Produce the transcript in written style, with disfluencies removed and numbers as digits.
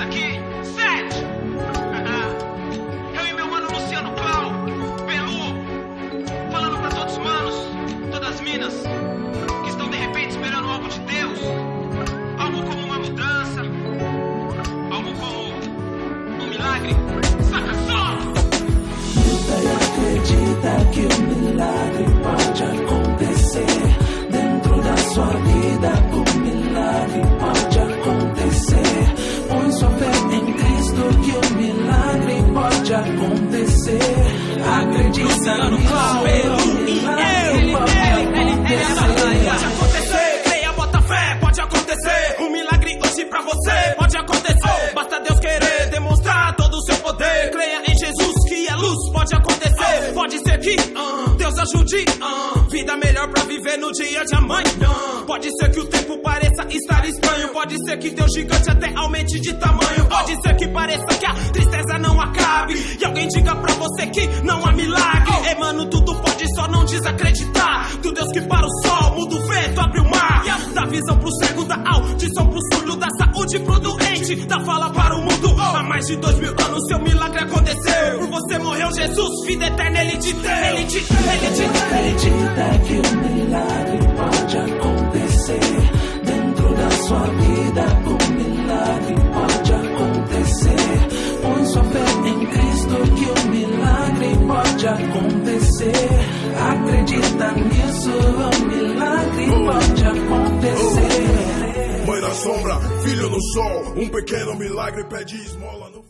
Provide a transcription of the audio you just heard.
isso aqui. 7. Eu e meu mano Luciano Clau, Pelu, falando pra todos os manos, todas as minas, que estão de repente esperando algo de Deus. Algo como uma mudança, algo como um milagre. Saca só! Acredita que o milagre pode acontecer dentro da sua vida. O milagre pode acontecer. Põe sua fé em Cristo que o milagre pode acontecer. Acredita nisso, o milagre pode acontecer. Creia, bota fé, pode acontecer. Um milagre hoje pra você pode acontecer. Basta Deus querer demonstrar todo o seu poder. Creia em Jesus que é luz, pode acontecer. Pode ser que Deus ajude. Vida melhor pra viver no dia de amanhã. Pode ser que o tempo pareça estar estranho. Pode ser que teu gigante até aumente de tamanho. Pode ser que pareça que a tristeza não acabe e alguém diga pra você que não há milagre. Ei, mano, tudo pode, só não desacreditar. Do Deus que para o sol, muda o vento, abre o mar. Dá visão pro cego, dá audição pro surdo, dá saúde pro doente, dá fala para o mundo. Há mais de 2000 anos seu milagre aconteceu. Por você morreu Jesus, vida eterna ele te deu. Acredita que o milagre pode acontecer dentro da sua vida. O milagre pode acontecer. Põe sua fé em Cristo que o milagre pode acontecer. Acredita nisso, o milagre pode acontecer. Mãe na sombra, filho no sol, um pequeno milagre pede esmola no